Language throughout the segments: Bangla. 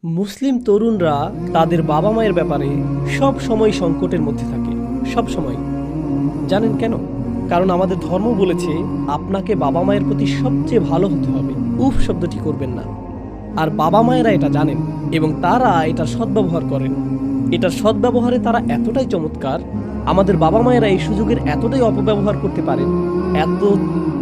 মুসলিম তরুণরা তাদের বাবা মায়ের ব্যাপারে সব সময় সংকটের মধ্যে থাকে। সব সময়। জানেন কেন? কারণ আমাদের ধর্ম বলেছে আপনাকে বাবা মায়ের প্রতি সবচেয়ে ভালো হতে হবে। উফ শব্দটি করবেন না। আর বাবা মায়েরা এটা জানেন এবং তারা এটার সদ্ব্যবহার করেন। এটার সদ্ব্যবহারে তারা এতটাই চমৎকার, আমাদের বাবা মায়েরা এই সুযোগের এতটাই অপব্যবহার করতে পারেন, এত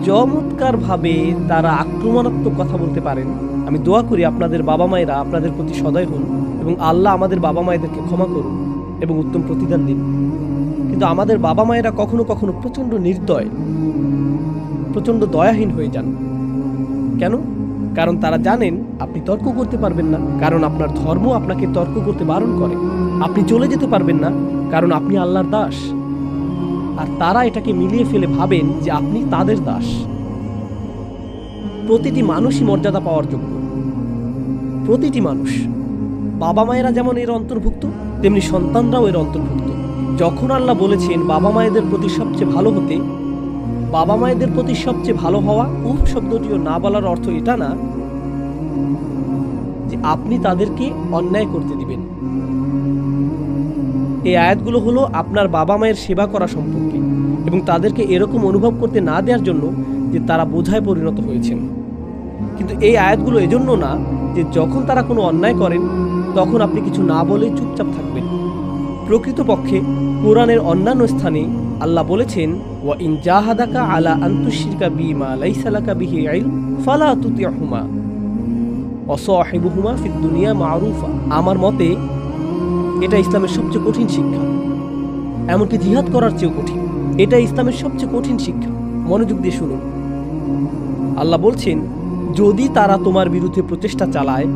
চমৎকারভাবে তারা আক্রমণাত্মক কথা বলতে পারেন। আমি দোয়া করি আপনাদের বাবা মায়েরা আপনাদের প্রতি সদয় হন এবং আল্লাহ আমাদের বাবা মায়েদেরকে ক্ষমা করুন এবং উত্তম প্রতিদান দিন। কিন্তু আমাদের বাবা মায়েরা কখনো কখনো প্রচণ্ড নির্দয়, প্রচণ্ড দয়াহীন হয়ে যান। কেন? কারণ তারা জানেন আপনি তর্ক করতে পারবেন না, কারণ আপনার ধর্ম আপনাকে তর্ক করতে বারণ করে। আপনি চলে যেতে পারবেন না, কারণ আপনি আল্লাহর দাস। আর তারা এটাকে মিলিয়ে ফেলে ভাবেন যে আপনি তাদের দাস। প্রতিটি মানুষই মর্যাদা পাওয়ার যোগ্য। প্রতিটি মানুষ। বাবা মায়েরা যেমন এর অন্তর্ভুক্ত, তেমনি সন্তানরাও এর অন্তর্ভুক্ত। যখন আল্লাহ বলেছেন বাবা মায়েদের প্রতি সবচেয়ে ভালো হতে, বাবা মায়েদের প্রতি সবচেয়ে ভালো হওয়া উফ শব্দটিও না বলার অর্থ এটা না যে আপনি তাদেরকে অন্যায় করতে দিবেন। এই আয়াতগুলো হলো আপনার বাবা মায়ের সেবা করা সম্পর্কে এবং তাদেরকে এরকম অনুভব করতে না দেওয়ার জন্য যে তারা বোঝায় পরিণত হয়েছেন। কিন্তু এই আয়াতগুলো এজন্য না যে যখন তারা কোনো অন্যায় করেন তখন আপনি কিছু না বলে চুপচাপ থাকবেন। প্রকৃতপক্ষে কোরআনের অন্যান্য স্থানে আল্লাহ বলেছেন, ওয়া ইন জাহাদাকা আলা আন তুশরিকা বিমা লাইসা লাকা বিহি ইলম ফালা তুতিহুমা ওয়া সাহিবুহুমা ফিদ দুনিয়া মারুফা। আমার মতে এটা ইসলামের সবচেয়ে কঠিন শিক্ষা, এমনকি জিহাদ করার চেয়েও কঠিন। এটা ইসলামের সবচেয়ে কঠিন শিক্ষা। মনোযোগ দিয়ে শুনুন। আল্লাহ বলছেন, যদি তারা তোমার বিরুদ্ধে প্রচেষ্টা চালায়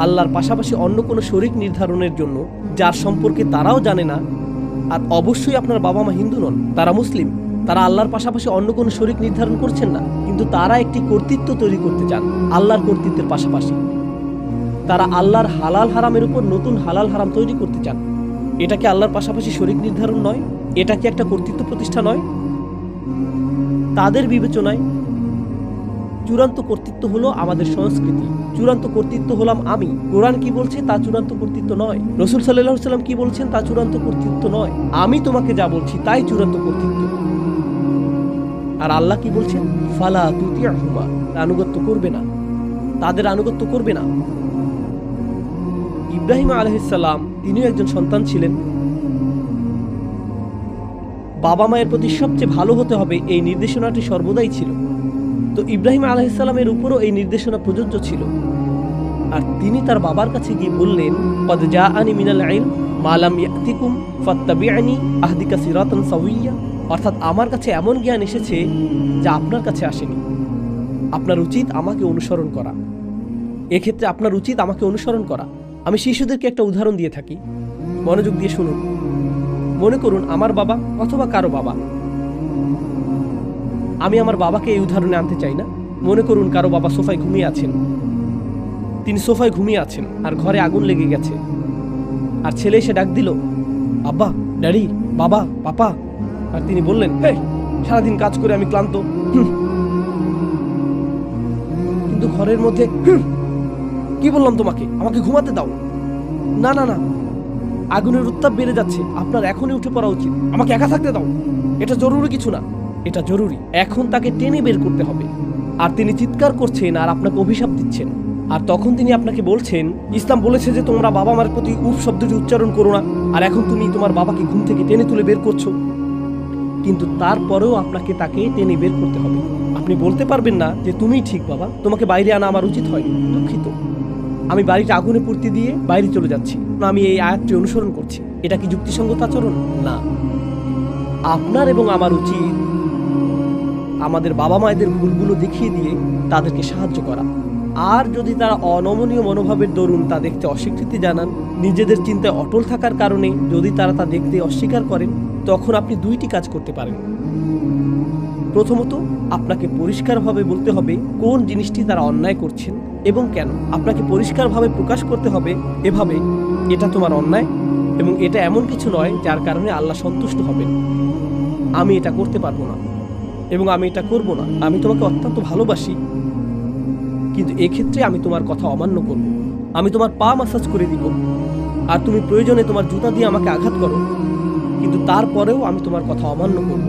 আল্লাহর পাশাপাশি অন্য কোনো শরীক নির্ধারণের জন্য, যার সম্পর্কে তারাও জানে না, আর অবশ্যই আপনার বাবা মা হিন্দু নন, তারা মুসলিম, তারা আল্লাহর পাশাপাশি অন্য কোনো শরীক নির্ধারণ করছেন না, কিন্তু তারা একটি কর্তৃত্ব তৈরি করতে চান আল্লাহর কর্তৃত্বের পাশাপাশি। তারা আল্লাহর হালাল হারামের উপর নতুন হালাল হারাম তৈরি করতে চান। এটা কি আল্লাহর পাশাপাশি শরীক নির্ধারণ নয়? এটা কি একটা কর্তৃত্ব প্রতিষ্ঠা নয়? তাদের বিবেচনায় চূড়ান্ত কর্তৃত্ব হলো আমাদের সংস্কৃতি, চূড়ান্ত কর্তৃত্ব হলাম আমি। কোরআন কি বলছে তা চূড়ান্ত কর্তৃত্ব নয়। রাসূল সাল্লাল্লাহু আলাইহি ওয়াসাল্লাম কি বলছেন তা চূড়ান্ত কর্তৃত্ব নয়। আমি তোমাকে যা বলছি তাই চূড়ান্ত কর্তৃত্ব। আর আল্লাহ কি বলছেন? ফালা তুতিহুমা, আনুগত্য করবে না, তাদের আনুগত্য করবে না। ইব্রাহিম আলাইহিস সালাম তিনিও একজন সন্তান ছিলেন। বাবা মায়ের প্রতি সবচেয়ে ভালো হতে হবে এই নির্দেশনাটি সর্বদাই ছিল। তো ইব্রাহিম আলাইহিস সালামের উপরও এই নির্দেশনা প্রযোজ্য ছিল। আর তিনি তার বাবার কাছে গিয়ে বললেন, ক্বাদ জাআনি মিনাল ইলম মা লাম ইয়াতিকুম ফাত্তাবি'নি আহদিকা সিরাতান সাওয়িয়্যা। অর্থাৎ আমার কাছে এমন জ্ঞান এসেছে যা আপনার কাছে আসেনি। আপনার উচিত আমাকে অনুসরণ করা। এক্ষেত্রে আপনার উচিত আমাকে অনুসরণ করা। আমি শিশুদেরকে একটা উদাহরণ দিয়ে থাকি, মনোযোগ দিয়ে শুনুন। মনে করুন আমার বাবা অথবা কারো বাবা। আমি আমার বাবাকে এই উদাহরণে আনতে চাই না। মনে করুন কারো বাবা সোফায় ঘুমিয়ে আছেন। তিনি সোফায় ঘুমিয়ে আছেন আর ঘরে আগুন লেগে গেছে। আর ছেলে এসে ডাক দিল, আব্বা, ড্যাডি, বাবা, পাপা। আর তিনি বললেন, হে, সারাদিন কাজ করে আমি ক্লান্ত। কিন্তু ঘরের মধ্যে কি বললাম তোমাকে, আমাকে ঘুমাতে দাও। না না না, আগুনের উত্তাপ বেড়ে যাচ্ছে, আপনার এখনই উঠে পড়া উচিত, আমাকে একা থাকতে দাও। এটা জরুরি কিছু না, এটা জরুরি। এখন তাকে টেনে বের করতে হবে। আর তিনি চিৎকার করছেন আর আপনাকে অভিশাপ দিচ্ছেন। আর তখন তিনি আপনাকে বলছেন, ইসলাম বলেছে যে তোমরা বাবা মার প্রতি উফ শব্দটি উচ্চারণ করো না। আর এখন তুমি তোমার বাবাকে ঘুম থেকে টেনে তুলে বের করছো। কিন্তু তারপরেও আপনাকে তাকে টেনে বের করতে হবে। আপনি বলতে পারবেন না যে তুমিই ঠিক বাবা, তোমাকে বাইরে আনা আমার উচিত হয়নি, দুঃখিত, আমি বাড়িটা আগুনে পুড়তে দিয়ে বাইরে চলে যাচ্ছি, আমি এই আয়াতটি অনুসরণ করছি। এটা কি যুক্তিসঙ্গত আচরণ? না। আপনার এবং আমার উচিত আমাদের বাবা মায়েদের ভুলগুলো দেখিয়ে দিয়ে তাদেরকে সাহায্য করা। আর যদি তারা অনমনীয় মনোভাবের দরুন তা দেখতে অস্বীকৃতি জানান, নিজেদের চিন্তায় অটল থাকার কারণে যদি তারা তা দেখতে অস্বীকার করেন, তখন আপনি দুইটি কাজ করতে পারেন। প্রথমত, আপনাকে পরিষ্কারভাবে বলতে হবে কোন জিনিসটি তারা অন্যায় করছেন এবং কেন। আপনাকে পরিষ্কারভাবে প্রকাশ করতে হবে এভাবে, এটা তোমার অন্যায় এবং এটা এমন কিছু নয় যার কারণে আল্লাহ সন্তুষ্ট হবেন। আমি এটা করতে পারবো না এবং আমি এটা করব না। আমি তোমাকে অত্যন্ত ভালোবাসি, কিন্তু এক্ষেত্রে আমি তোমার কথা অমান্য করব। আমি তোমার পা মাসাজ করে দিব, আর তুমি প্রয়োজনে তোমার জুতা দিয়ে আমাকে আঘাত করো, কিন্তু তারপরেও আমি তোমার কথা অমান্য করব।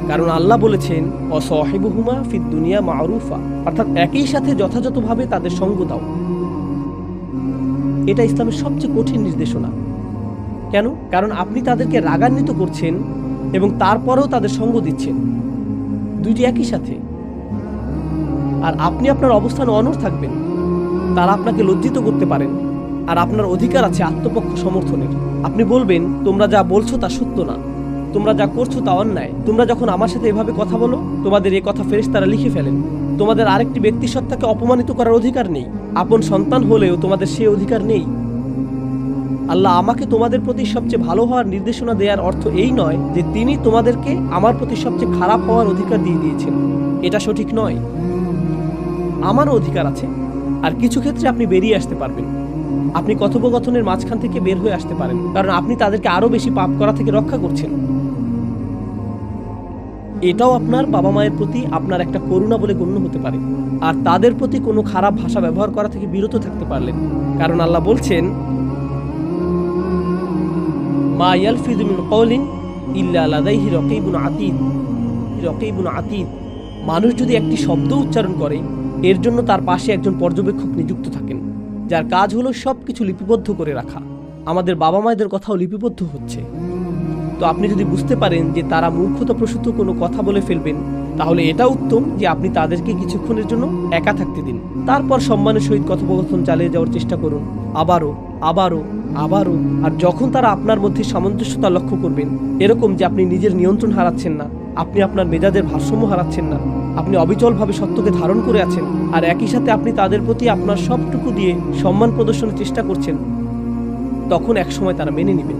কারণ আল্লাহ বলেছেন, অসহিবুহুমা ফিদ দুনিয়া মারুফা, অর্থাৎ একই সাথে যথাযথভাবে তাদের সঙ্গ দাও। এটা ইসলামের সবচেয়ে কঠিন নির্দেশনা। কেন? কারণ আপনি তাদেরকে রাগান্বিত করছেন এবং তারপরেও তাদের সঙ্গ দিচ্ছেন, দুইটি একই সাথে। আর আপনি আপনার অবস্থানে অনড় থাকবেন। তারা আপনাকে লজ্জিত করতে পারেন, আর আপনার অধিকার আছে আত্মপক্ষ সমর্থনের। আপনি বলবেন, তোমরা যা বলছো তা সত্য না, তোমরা যা করছো তা অন্যায়। তোমরা যখন আমার সাথে এভাবে কথা বলো, তোমাদের এই কথা ফেরেশতারা লিখে ফেলেন। তোমাদের আরেকটি ব্যক্তি সত্তাকে অপমানিত করার অধিকার নেই। আপন সন্তান হলেও তোমাদের সেই অধিকার নেই। আল্লাহ আমাকে তোমাদের প্রতি সবচেয়ে ভালো হওয়ার নির্দেশনা দেওয়ার অর্থ এই নয় যে তিনি তোমাদেরকে আমার প্রতি সবচেয়ে খারাপ হওয়ার অধিকার দিয়ে দিয়েছেন। এটা সঠিক নয়। আমারও অধিকার আছে, আর কিছু ক্ষেত্রে আপনি বেরিয়ে আসতে পারবেন। আপনি কথোপকথনের মাঝখান থেকে বের হয়ে আসতে পারেন, কারণ আপনি তাদেরকে আরো বেশি পাপ করা থেকে রক্ষা করছেন। এটাও আপনার বাবা মায়ের প্রতি আপনার একটা করুণা বলে গণ্য হতে পারে, আর তাদের প্রতি কোনো খারাপ ভাষা ব্যবহার করা থেকে বিরত থাকতে পারলেন। কারণ আল্লাহ বলছেন, মা ইয়ালফিযু মিন কওলিন ইল্লা লাদাইহি রাকীবুন আতীদ। রাকীবুন আতীদ, মানুষ যদি একটি শব্দ উচ্চারণ করে, এর জন্য তার পাশে একজন পর্যবেক্ষক নিযুক্ত থাকেন, যার কাজ হলো সবকিছু লিপিবদ্ধ করে রাখা। আমাদের বাবা মায়েদের কথাও লিপিবদ্ধ হচ্ছে। তো আপনি যদি বুঝতে পারেন যে তারা মূর্খতাপ্রসূত কোনো কথা বলে ফেলবেন, তাহলে এটা উত্তম যে আপনি তাদেরকে কিছুক্ষণের জন্য একা থাকতে দিন। তারপর সম্মানের সহিত কথোপকথন চালিয়ে যাওয়ার চেষ্টা করুন, আবারও আবারও আবারও। আর যখন তারা আপনার মধ্যে সামঞ্জস্যতা লক্ষ্য করবেন, এরকম যে আপনি নিজের নিয়ন্ত্রণ হারাচ্ছেন না, আপনি আপনার মেজাজের ভারসাম্য হারাচ্ছেন না, আপনি অবিচলভাবে সত্যকে ধারণ করে আছেন, আর একই সাথে আপনি তাদের প্রতি আপনার সবটুকু দিয়ে সম্মান প্রদর্শনের চেষ্টা করছেন, তখন একসময় তারা মেনে নেবেন।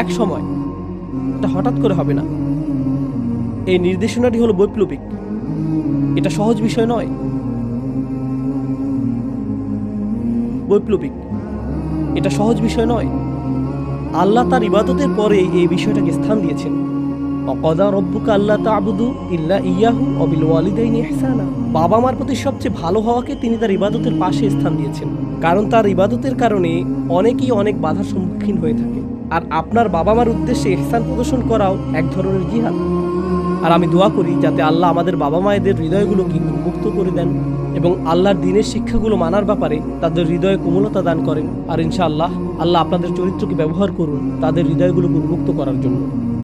এক সময়, এটা হঠাৎ করে হবে না। এই নির্দেশনাটি হলো বৈপ্লবিক। এটা সহজ বিষয় নয়। বৈপ্লবিক, এটা সহজ বিষয় নয়। আল্লাহ তার ইবাদতের পরে এই বিষয়টাকে স্থান দিয়েছেন। ওয়াকাদা রব্বুকা আল্লা তা'বুদু ইল্লা ইয়াহু ওয়া বিল ওয়ালিদাইনি ইহসানা। বাবা মার প্রতি সবচেয়ে ভালো হওয়াকে তিনি তার ইবাদতের পাশে স্থান দিয়েছেন, কারণ তার ইবাদতের কারণে অনেকেই অনেক বাধার সম্মুখীন হয়ে থাকে। আর আপনার বাবা মার উদ্দেশ্যে ইহসান প্রদর্শন করাও এক ধরনের জিহাদ। আর আমি দোয়া করি যাতে আল্লাহ আমাদের বাবা মায়েদের হৃদয়গুলোকে উন্মুক্ত করে দেন এবং আল্লাহর দ্বীনের শিক্ষাগুলো মানার ব্যাপারে তাদের হৃদয়ে কোমলতা দান করেন। আর ইনশাআল্লাহ আল্লাহ আপনাদের চরিত্রকে ব্যবহার করুন তাদের হৃদয়গুলোকে উন্মুক্ত করার জন্য।